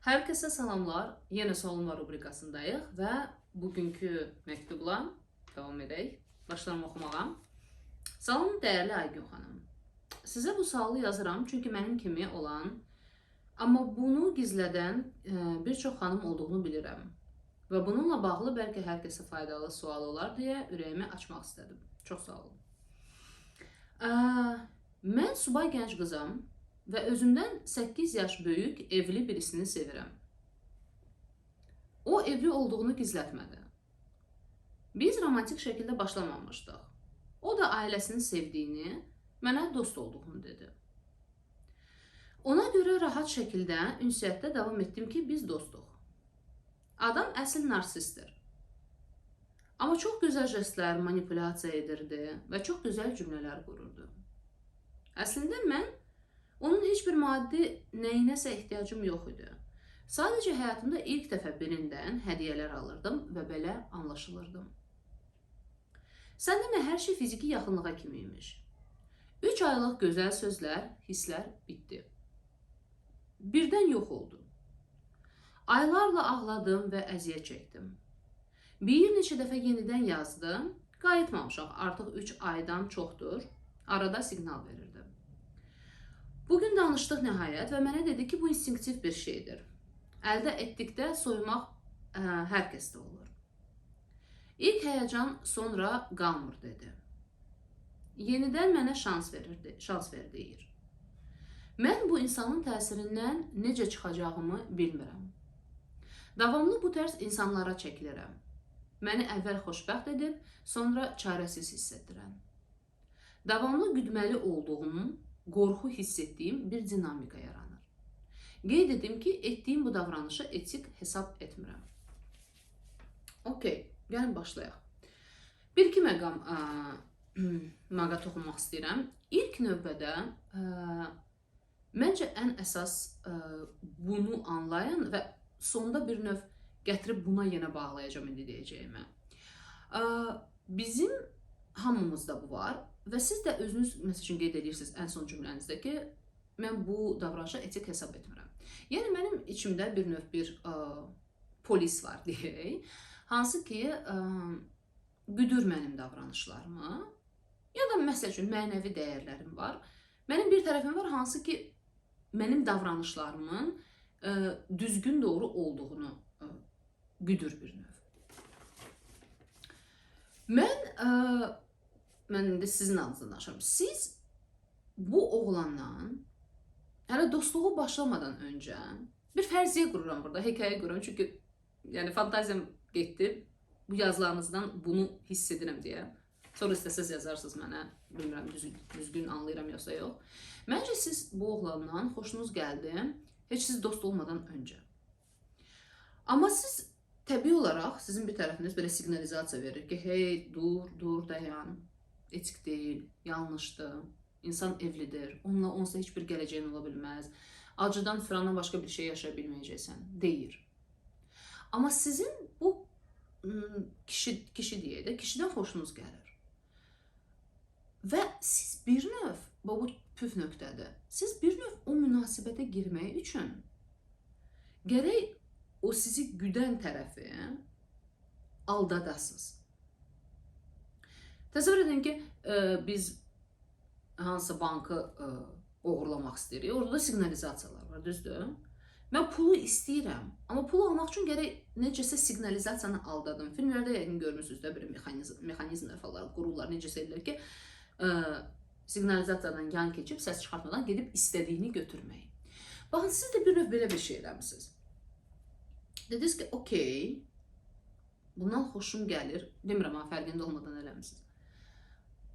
Herkese salamlar. Yeni Suallar rubrikasındayıq və bugünkü məktubla davam edək. Başlayalım oxumağa. Salam dəyərli Aygün xanım. Sizə bu sualı yazıram çünki mənim kimi olan, amma bunu gizlədən bir çox xanım olduğunu bilirəm. Və bununla bağlı bəlkə hər kəsə faydalı sual olar deyə ürəyimi açmaq istədim. Çox sağ olun. Mən subay gənc qızam və özümdən 8 yaş böyük evli birisini sevirəm. O evli olduğunu gizlətmədi. Biz romantik şəkildə başlamamışdıq. O da ailəsini sevdiyini, mənə dost olduğunu dedi. Ona görə rahat şəkildə ünsiyyətdə davam etdim ki, biz dostuq. Adam əsl narsistdir. Amma çox gözəl jestlər, manipulyasiya edirdi və çox gözəl cümlələr qururdu. Əslində mən onun heç bir maddi nəyinəsə ehtiyacım yox idi. Sadəcə həyatımda ilk dəfə birindən hədiyyələr alırdım və belə anlaşılırdım. Sən demə, hər şey fiziki yaxınlığa kimi imiş. 3 aylıq gözəl sözlər, hisslər bitdi. Birdən yox oldu. Aylarla ağladım və əziyyət çəkdim. Bir neçə dəfə yenidən yazdım. Qayıtmamışaq, artıq 3 aydan çoxdur. Arada siqnal verirdim. Bugün danışdıq nəhayət və mənə dedi ki, bu instinktiv bir şeydir. Əldə etdikdə soyumaq hər kəsdə olur. İlk həyəcan sonra qalmır dedi. Yenidən mənə şans ver deyir. Mən bu insanın təsirindən necə çıxacağımı bilmirəm. Davamlı bu tərz insanlara çəkilirəm. Məni əvvəl xoşbəxt edib, sonra çarəsiz hiss etdirən. Davamlı güdməli olduğum, qorxu hiss etdiyim bir dinamika yaranır. Qeyd edim ki, etdiyim bu davranışı etik hesab etmirəm. Okey, gəlin başlayaq. Bir-iki məqa toxunmaq istəyirəm. İlk növbədə, məncə ən əsas bunu anlayan və sonda bir növ gətirib buna yenə bağlayacağım indi deyəcəyimə. Bizim hamımızda bu var və siz də özünüz məsəl üçün qeyd edirsiniz ən son cümlənizdə ki, mən bu davranışı etik hesab etmirəm. Yəni mənim içimdə bir növ bir polis var deyək, hansı ki güdür mənim davranışlarımı, ya da məsəl üçün mənəvi dəyərlərim var. Mənim bir tərəfim var, hansı ki mənim davranışlarımın düzgün doğru olduğunu güdür bir növ. Mən indi sizin adınızdan danışıram. Siz bu oğlandan hələ dostluğu başlamadan öncə bir fərziyyə qururam burada, hekayə qururam. Çünki yəni fantaziyam getdi. Bu yazılarınızdan bunu hiss edirəm deyə. Sonra istəsəz yazarsınız mənə, bilmirəm düzgün anlayıram yoxsa yox. Məncə siz bu oğlandan xoşunuz gəldi, heç siz dost olmadan öncə. Amma siz təbii olaraq sizin bir tərəfiniz belə siqnalizasiya verir ki, hey, dur, dayan, etik deyil, yanlışdır. İnsan evlidir, onunla onsa heç bir gələcəyin ola bilməz. Acıdan, fırandan başqa bir şey yaşaya bilməyəcəksən, deyir. Amma sizin bu kişi deyək də, kişidən xoşunuz gəlir. Və siz bir növ, bu püf nöqtədir, siz bir növ o münasibətə girmək üçün gərək o sizi güdən tərəfi aldadasınız. Təsəvvür edin ki, biz hansısa bankı oğurlamaq istəyirik. Orada da siqnalizasiyalar var, düzdür? Mən pulu istəyirəm, amma pulu almaq üçün gərək necəsə siqnalizasiyanı aldadım. Filmlərdə yəqin görmürsünüz də bir mexanizmlər falan qururlar, necəsə edirlər ki, siqnalizasiyadan yan keçib, səs çıxartmadan gedib istədiyini götürmək. Baxın, siz də bir növ belə bir şey eləmişsiniz. Dediniz ki, okey, bundan xoşum gəlir, demirəm, fərqində olmadan eləmişsiniz.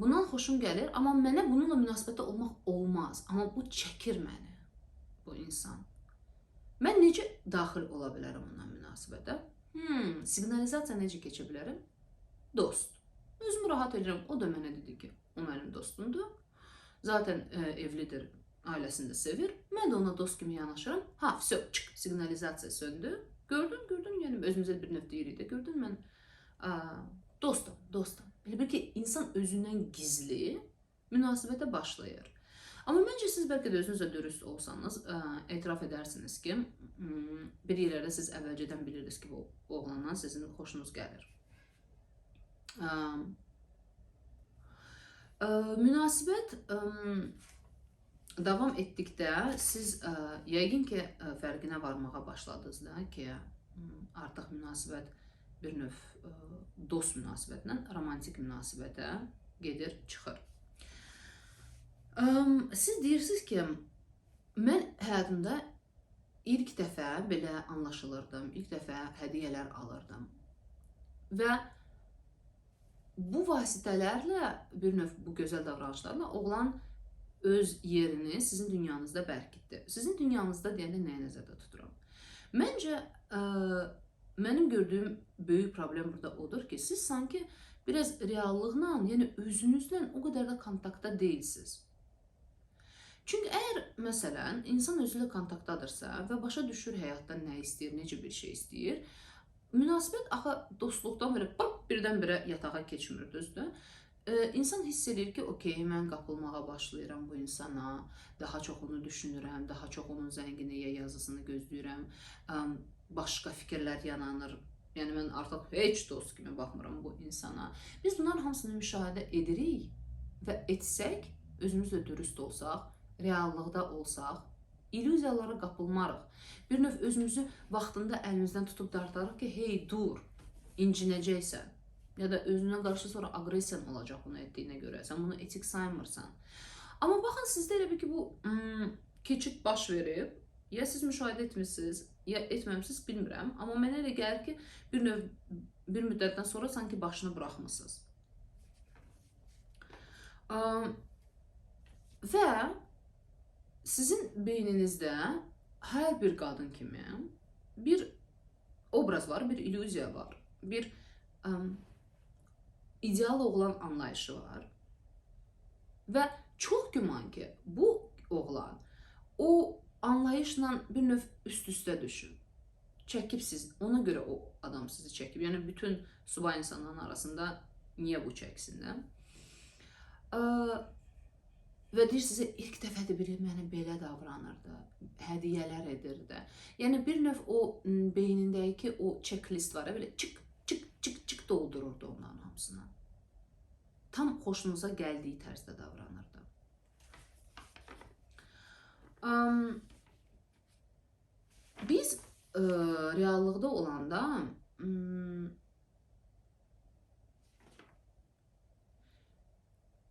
Bundan xoşum gəlir, amma mənə bununla münasibətdə olmaq olmaz. Amma bu çəkir məni, bu insan. Mən necə daxil ola bilərəm ondan münasibətə? Siqnalizasiya necə keçə bilərəm? Dost. Özümü rahat edirəm. O da mənə dedi ki, o mənim dostumdur. Zaten evlidir, ailəsini də sevir. Mən də ona dost kimi yanaşıram. Siqnalizasiya söndü. Gördün, yəni özümüzə bir növ deyirik də. Gördün, mən dostum. Elə bir ki, insan özündən gizli münasibətə başlayır. Amma məncə siz bəlkə də özünüzlə dürüst olsanız, etiraf edərsiniz ki, bir yerlərdə siz əvvəlcədən bilirdiniz ki, bu oğlandan sizin xoşunuz gəlir. Münasibət davam etdikdə siz yəqin ki, fərqinə varmağa başladınız da ki, artıq münasibət bir növ dost münasibətindən romantik münasibətə gedir, çıxır. Siz deyirsiniz ki, mən həyatımda ilk dəfə belə anlaşılırdım, ilk dəfə hədiyyələr alırdım və bu vasitələrlə, bir növ bu gözəl davranışlarla oğlan öz yerini sizin dünyanızda bərkitdi. Sizin dünyanızda deyəndə nəyə nəzərdə tuturam? Məncə, mənim gördüyüm böyük problem burada odur ki, siz sanki biraz reallıqla, yəni özünüzlə o qədər də kontaktda deyilsiniz. Çünki əgər, məsələn, insan özü ilə kontaktdadırsa və başa düşür həyatda nə istəyir, necə bir şey istəyir, münasibət axı dostluqdan belə birdən-birə yatağa keçmir, düzdür? İnsan hiss edir ki, okey, mən qapılmağa başlayıram bu insana, daha çox onu düşünürəm, daha çox onun zənginliyə yazısını gözləyirəm, başqa fikirlər yananır. Yəni, mən artıq heç dost kimi baxmıram bu insana. Biz bunların hamısını müşahidə edirik və etsək, özümüzlə dürüst olsaq, reallıqda olsaq, illüziyalara qapılmarıq. Bir növ özümüzü vaxtında əlimizdən tutub dartarıq ki, hey, dur, incinəcəksən. Ya da özünə qarşı sonra aqressiyan olacaq bunu etdiyinə görə. Sən bunu etik saymırsan. Amma baxın, sizdə elə bir ki, bu keçid baş verib. Ya siz müşahidə etmişsiniz, ya etməmişsiniz, bilmirəm. Amma mənə elə gəlir ki, bir müddətdən sonra sanki başını buraxmışsınız. Və sizin beyninizdə hər bir qadın kimi bir obraz var, bir illüziya var, bir ideal oğlan anlayışı var və çox güman ki, bu oğlan o anlayışla bir növ üst-üstə düşüb, çəkib siz, ona görə o adam sizi çəkib. Yəni, bütün subay insanların arasında niyə bu çəksin də? Və deyir sizə, ilk dəfədə biri mənə belə davranırdı, hədiyyələr edirdi. Yəni, bir növ o beynindəki o checklist var, belə çık doldururdu onların hamısına. Tam xoşunuza gəldiyi tərzdə davranırdı. Biz reallıqda olanda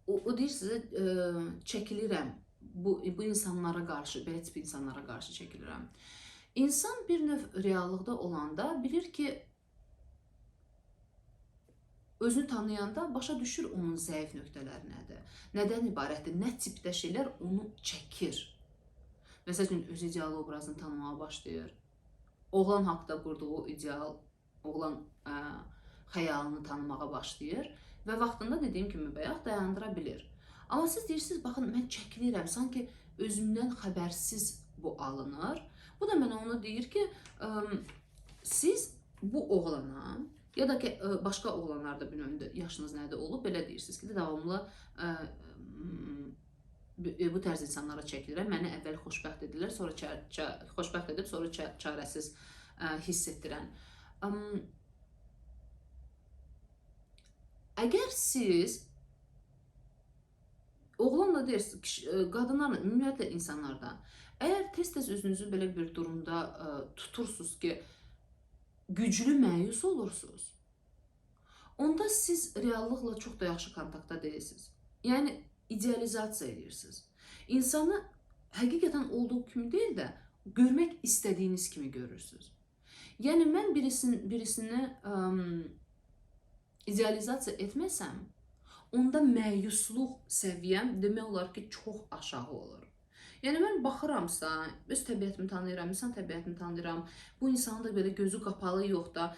o deyir sizə, çəkilirəm, bu insanlara qarşı, belə tip insanlara qarşı çəkilirəm. İnsan bir növ reallıqda olanda bilir ki, özünü tanıyanda başa düşür onun zəif nöqtələri nədir, nədən ibarətdir, nə tipdə şeylər onu çəkir. Məsələn, öz ideal obrazını tanımağa başlayır. Oğlan haqda qurduğu ideal, oğlan xəyalını tanımağa başlayır və vaxtında dediyim kimi bayaq dayandıra bilir. Amma siz deyirsiniz, baxın, mən çəkilirəm, sanki özümdən xəbərsiz bu alınır. Bu da mənə onu deyir ki, siz bu oğlana, ya da ki, başqa oğlanlarda bilməm, yaşınız nədə olub, belə deyirsiniz ki, davamlı bu tərz insanlara çəkilirəm, məni əvvəl xoşbəxt edirlər, xoşbəxt edib, sonra çarəsiz hiss etdirən. Əgər siz oğlanla deyirsiniz, qadınlarla, ümumiyyətlə insanlarda, əgər tez-tez özünüzü belə bir durumda tutursunuz ki, güclü məyus olursunuz, onda siz reallıqla çox da yaxşı kontaktda deyilsiniz. Yəni, idealizasiya edirsiniz. İnsanı həqiqətən olduğu kimi deyil də, görmək istədiyiniz kimi görürsünüz. Yəni, mən birisini idealizasiya etməsəm, onda məyusluq səviyyəm demək olar ki, çox aşağı olur. Yəni, mən baxıramsa, öz təbiətimi tanıyıram, insan təbiətini tanıyıram, bu insanın da belə gözü qapalı yox da,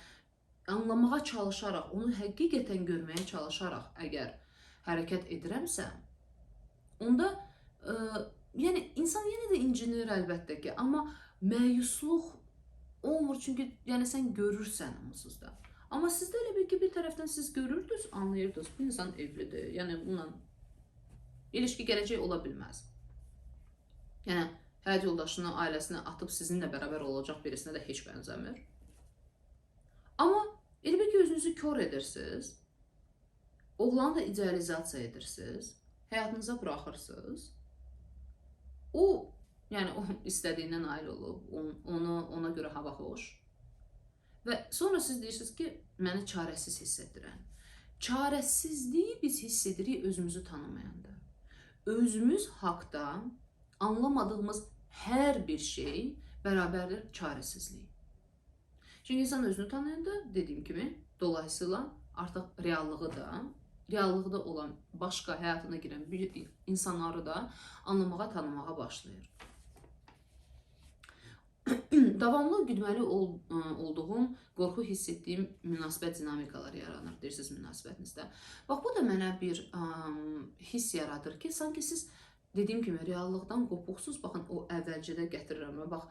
anlamağa çalışaraq, onu həqiqətən görməyə çalışaraq əgər hərəkət edirəmsə, onda, yəni, insan yenə də incinir əlbəttə ki, amma məyusluq olmur, çünki yəni, sən görürsən onsuz da. Amma sizdə elə bir ki, bir tərəfdən siz görürdünüz, anlayırdınız, bu insan evlidir, yəni bununla ilişki gələcək ola bilməz. Yəni həyat yoldaşını, ailəsinə atıb sizinlə bərabər olacaq birisinə də heç bənzəmir. Amma elə bil ki, özünüzü kör edirsiniz. Oğlanı da idealizasiya edirsiniz. Həyatınıza buraxırsınız. O, yəni o istədiyindən nail olub, ona görə hava xoş. Və sonra siz deyirsiniz ki, məni çarəsiz hiss etdirən. Çarəsizliyi biz hiss edirik özümüzü tanımayanda. Özümüz haqda anlamadığımız hər bir şey bərabərdir çarəsizlik. Çünki insan özünü tanıyanda, dediyim kimi, dolayısıyla artıq reallıqda olan başqa həyatına girən bir insanları da anlamağa, tanımağa başlayır. Davamlı güdməli olduğum, qorxu hiss etdiyim münasibət dinamikaları yaranır, deyirsiniz münasibətinizdə. Bax, bu da mənə bir hiss yaradır ki, sanki siz, dediyim kimi, reallıqdan qopuqsuz. Baxın, o əvvəlcədə gətirirəm. Bax,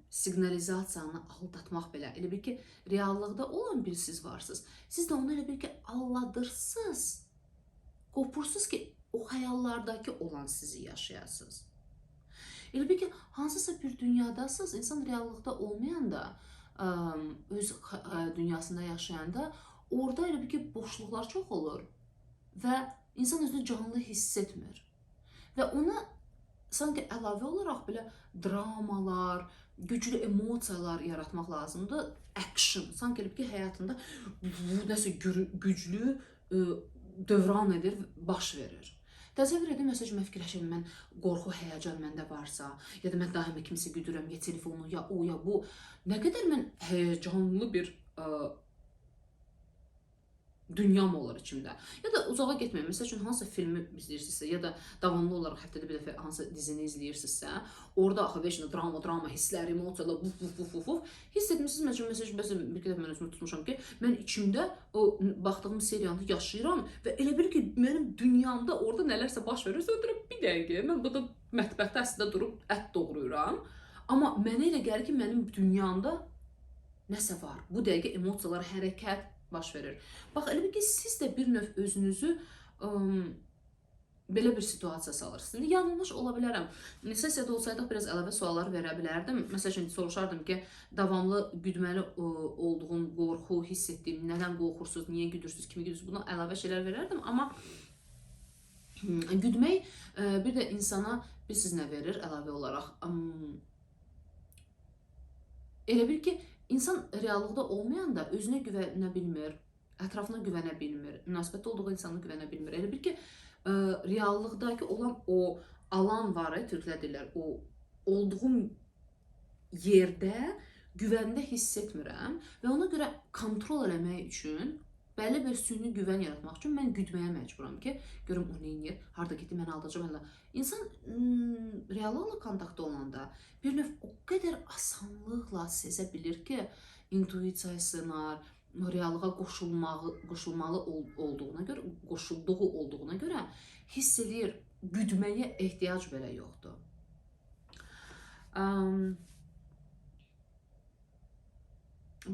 siqnalizasiyanı aldatmaq belə. Elə bil ki, reallıqda olan bir siz varsınız. Siz də onu elə bil ki, aldadırsınız. Qopursunuz ki, o xəyallardakı olan sizi yaşayasınız. Elə bil ki, hansısa bir dünyadasınız, insan reallıqda olmayanda, öz dünyasında yaşayanda, orada elə bil ki, boşluqlar çox olur və insan özünü canlı hiss etmir. Və ona sanki əlavə olaraq belə dramalar, güclü emosiyalar yaratmaq lazımdır. Action, sanki elə bil ki, həyatında nəsə güclü dövran edir, baş verir. Təsəvvür edin, məsələn, mən fikirləşirəm, mən qorxu, həyəcan məndə varsa, ya da mən daimi kimsə güdürəm, ya telefonu, ya o, ya bu. Nə qədər mən həyəcanlı bir dünyam olur içimdə. Ya da uzağa getməyin. Məsəl üçün, hansısa filmi izləyirsinizsə, ya da davamlı olaraq həftədə bir dəfə hansısa dizini izləyirsinizsə, orada axı veçlə drama, hisslər, emosiyalar, hiss etmişsiniz. Məsələn, bir dəfə mən özümü tutmuşam ki, mən içimdə o baxdığım seriyanı yaşayıram və elə bil ki, mənim dünyamda orada nələrsə baş verir. Sonra bir dəqiqə, mən burada mətbəxdə əslində durub ət doğrayıram. Amma mənə elə gəlir ki, mənim dünyamda nəsə var. Bu dəqiqə emosiyalar, hərəkət baş verir. Bax, elə bil ki, siz də bir növ özünüzü belə bir situasiya salırsınız. İndi yanılmış ola bilərəm. Sessiyada olsaydıq, biraz əlavə suallar verə bilərdim. Məsəl üçün, soruşardım ki, davamlı güdməli olduğum, qorxu hiss etdiyim, nədən qorxursunuz, niyə güdürsünüz, kimi güdürsünüz, buna əlavə şeylər verərdim. Amma güdmək bir də insana bilirsiniz nə verir əlavə olaraq. Elə bil ki, İnsan reallıqda olmayanda özünə güvənə bilmir, ətrafına güvənə bilmir, münasibətdə olduğu insana güvənə bilmir. Elə bil ki, reallıqdakı olan o alan var, türklər deyirlər, o olduğum yerdə güvəndə hiss etmirəm və ona görə kontrol eləmək üçün, bəlli bir süni güvən yaratmaq üçün mən güdməyə məcburam ki, görüm o neynir, harada getdi, mən aldacam. İnsan reallıqla kontaktda olanda bir növ o qədər asanlıqla sezə bilir ki, intuisiyasına, reallığa qoşulmalı qoşulduğu olduğuna görə hiss edir, güdməyə ehtiyac belə yoxdur.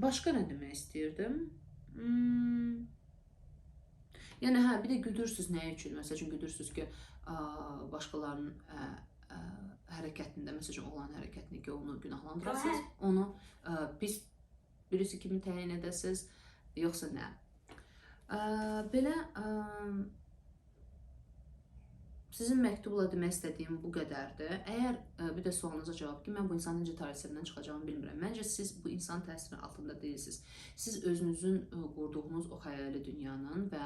Başqa nə demək istəyirdim? Yəni, hə, bir də güdürsünüz nə üçün? Məsəl üçün, güdürsünüz ki, başqalarının hərəkətində, məsəl üçün, olan hərəkətini ki, onu günahlandırasınız, onu pis birisi kimi təyin edəsiniz, yoxsa nə? Belə, sizin məktubla demək istədiyim bu qədərdir. Əgər bir də sualınıza cavab ki, mən bu insanın necə təsirindən çıxacağımı bilmirəm. Məncə, siz bu insan təsiri altında deyilsiniz. Siz özünüzün qurduğunuz o xəyali dünyanın və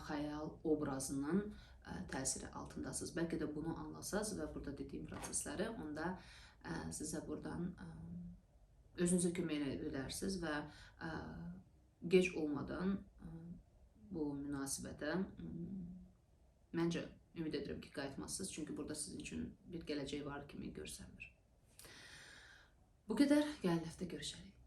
xəyal obrazının təsiri altındasınız. Bəlkə də bunu anlasaz və burada dediyim prosesləri, onda sizə buradan özünüzə kömək edə bilərsiniz və gec olmadan bu münasibətə məncə ümid edirəm ki, qayıtmazsınız. Çünki burada sizin üçün bir gələcək var kimi görsənmir. Bu qədər. Gələn həftə görüşərik.